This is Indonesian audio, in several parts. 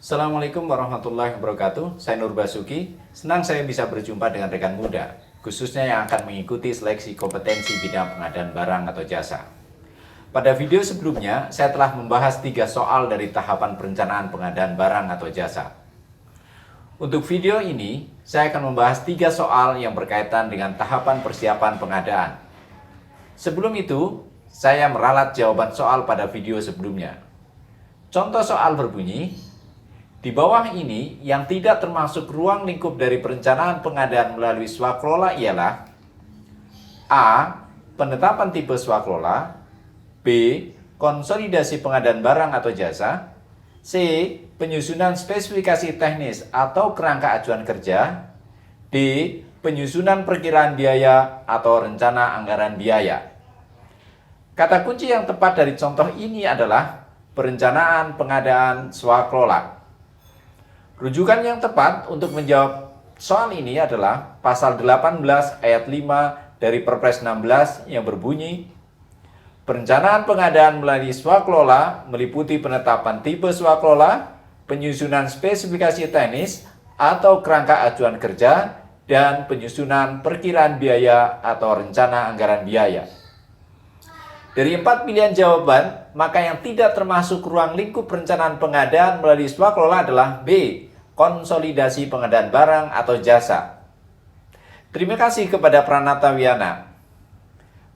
Assalamualaikum warahmatullahi wabarakatuh. Saya Nur Basuki. Senang saya bisa berjumpa dengan rekan muda, khususnya yang akan mengikuti seleksi kompetensi bidang pengadaan barang atau jasa. Pada video sebelumnya, saya telah membahas 3 soal dari tahapan perencanaan pengadaan barang atau jasa. Untuk video ini, saya akan membahas 3 soal yang berkaitan dengan tahapan persiapan pengadaan. Sebelum itu, saya meralat jawaban soal pada video sebelumnya. Contoh soal berbunyi, di bawah ini yang tidak termasuk ruang lingkup dari perencanaan pengadaan melalui swakelola ialah A. Penetapan tipe swakelola, B. Konsolidasi pengadaan barang atau jasa, C. Penyusunan spesifikasi teknis atau kerangka acuan kerja, D. Penyusunan perkiraan biaya atau rencana anggaran biaya. Kata kunci yang tepat dari contoh ini adalah perencanaan pengadaan swakelola. Rujukan yang tepat untuk menjawab soal ini adalah pasal 18 ayat 5 dari Perpres 16 yang berbunyi, perencanaan pengadaan melalui swakelola meliputi penetapan tipe swakelola, penyusunan spesifikasi teknis atau kerangka acuan kerja, dan penyusunan perkiraan biaya atau rencana anggaran biaya. Dari 4 pilihan jawaban, maka yang tidak termasuk ruang lingkup perencanaan pengadaan melalui swakelola adalah B. Konsolidasi pengadaan barang atau jasa. Terima kasih kepada Pranata Wiana.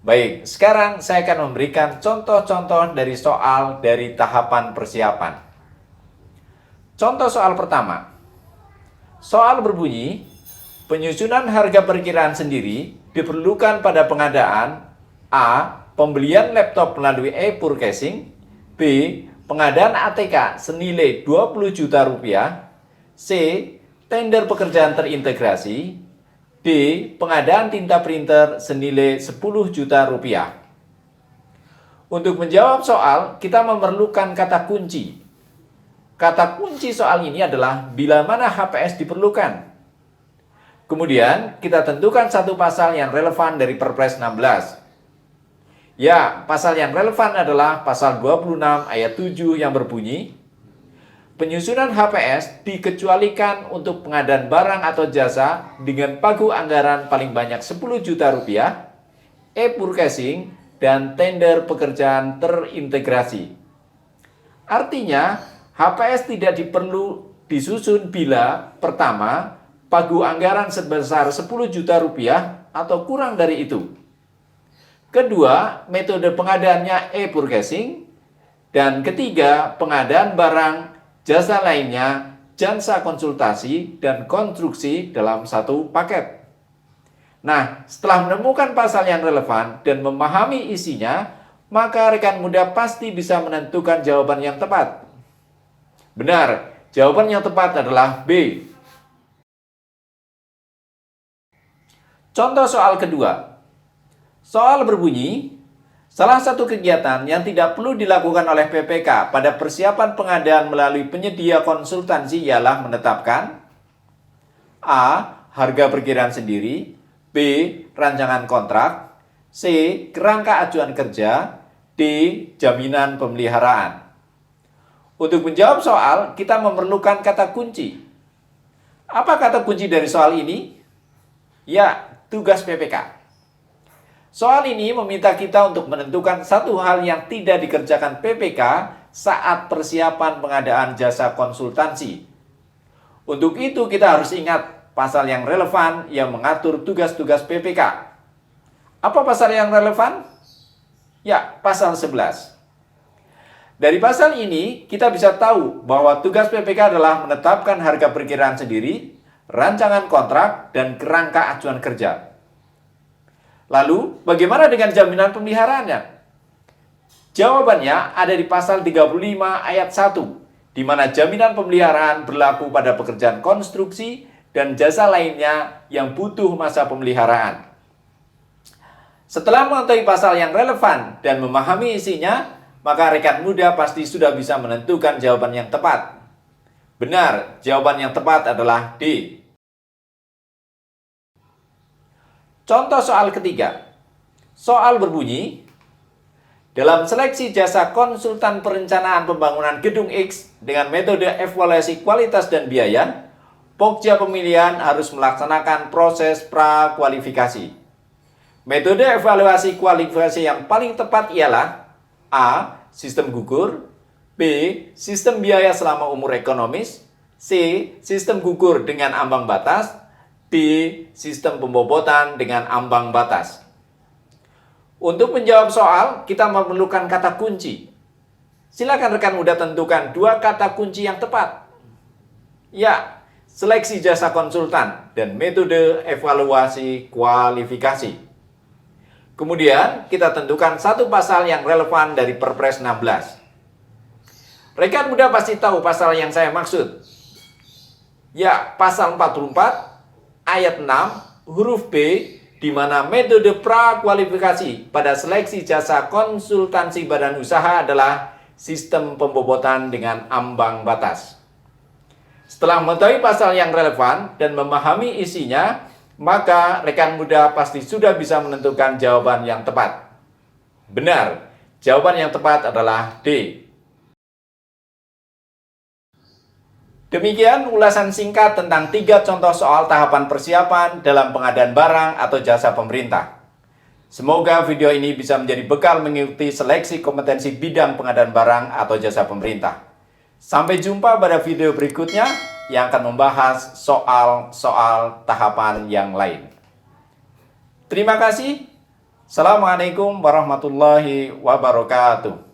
Baik, sekarang saya akan memberikan contoh-contoh dari soal dari tahapan persiapan. Contoh soal pertama. Soal berbunyi, penyusunan harga perkiraan sendiri diperlukan pada pengadaan A. Pembelian laptop melalui e-purchasing, B. Pengadaan ATK senilai 20 juta rupiah, C. Tender pekerjaan terintegrasi, D. Pengadaan tinta printer senilai 10 juta rupiah. Untuk menjawab soal, kita memerlukan kata kunci. Kata kunci soal ini adalah bila mana HPS diperlukan. Kemudian, kita tentukan satu pasal yang relevan dari Perpres 16. Ya, pasal yang relevan adalah pasal 26 ayat 7 yang berbunyi, penyusunan HPS dikecualikan untuk pengadaan barang atau jasa dengan pagu anggaran paling banyak 10 juta rupiah, e-purchasing, dan tender pekerjaan terintegrasi. Artinya, HPS tidak diperlu disusun bila, pertama, pagu anggaran sebesar 10 juta rupiah atau kurang dari itu. Kedua, metode pengadaannya e-purchasing. Dan ketiga, pengadaan barang, jasa lainnya, jasa konsultasi, dan konstruksi dalam satu paket. Nah, setelah menemukan pasal yang relevan dan memahami isinya, maka rekan muda pasti bisa menentukan jawaban yang tepat. Benar, jawaban yang tepat adalah B. Contoh soal kedua. Soal berbunyi, salah satu kegiatan yang tidak perlu dilakukan oleh PPK pada persiapan pengadaan melalui penyedia konsultansi ialah menetapkan A. Harga perkiraan sendiri, B. Rancangan kontrak, C. Kerangka acuan kerja, D. Jaminan pemeliharaan. Untuk menjawab soal, kita memerlukan kata kunci. Apa kata kunci dari soal ini? Ya, tugas PPK. Soal ini meminta kita untuk menentukan satu hal yang tidak dikerjakan PPK saat persiapan pengadaan jasa konsultansi. Untuk itu kita harus ingat pasal yang relevan yang mengatur tugas-tugas PPK. Apa pasal yang relevan? Ya, pasal 11. Dari pasal ini kita bisa tahu bahwa tugas PPK adalah menetapkan harga perkiraan sendiri, rancangan kontrak, dan kerangka acuan kerja. Lalu, bagaimana dengan jaminan pemeliharaannya? Jawabannya ada di pasal 35 ayat 1, di mana jaminan pemeliharaan berlaku pada pekerjaan konstruksi dan jasa lainnya yang butuh masa pemeliharaan. Setelah mengetahui pasal yang relevan dan memahami isinya, maka rekan muda pasti sudah bisa menentukan jawaban yang tepat. Benar, jawaban yang tepat adalah D. Contoh soal ketiga. Soal berbunyi, Dalam seleksi jasa konsultan perencanaan pembangunan gedung X dengan metode evaluasi kualitas dan biaya, Pokja pemilihan harus melaksanakan proses prakualifikasi. Metode evaluasi kualifikasi yang paling tepat ialah A. Sistem gugur, B. Sistem biaya selama umur ekonomis, C. Sistem gugur dengan ambang batas, D. Sistem pembobotan dengan ambang batas. Untuk menjawab soal, kita memerlukan kata kunci. Silakan rekan muda tentukan 2 kata kunci yang tepat. Ya, seleksi jasa konsultan dan metode evaluasi kualifikasi. Kemudian, kita tentukan 1 pasal yang relevan dari Perpres 16. Rekan muda pasti tahu pasal yang saya maksud. Ya, pasal 44, ayat 6, huruf B, di mana metode prakualifikasi pada seleksi jasa konsultansi badan usaha adalah sistem pembobotan dengan ambang batas. Setelah mengetahui pasal yang relevan dan memahami isinya, maka rekan muda pasti sudah bisa menentukan jawaban yang tepat. Benar, jawaban yang tepat adalah D. Demikian ulasan singkat tentang 3 contoh soal tahapan persiapan dalam pengadaan barang atau jasa pemerintah. Semoga video ini bisa menjadi bekal mengikuti seleksi kompetensi bidang pengadaan barang atau jasa pemerintah. Sampai jumpa pada video berikutnya yang akan membahas soal-soal tahapan yang lain. Terima kasih. Assalamualaikum warahmatullahi wabarakatuh.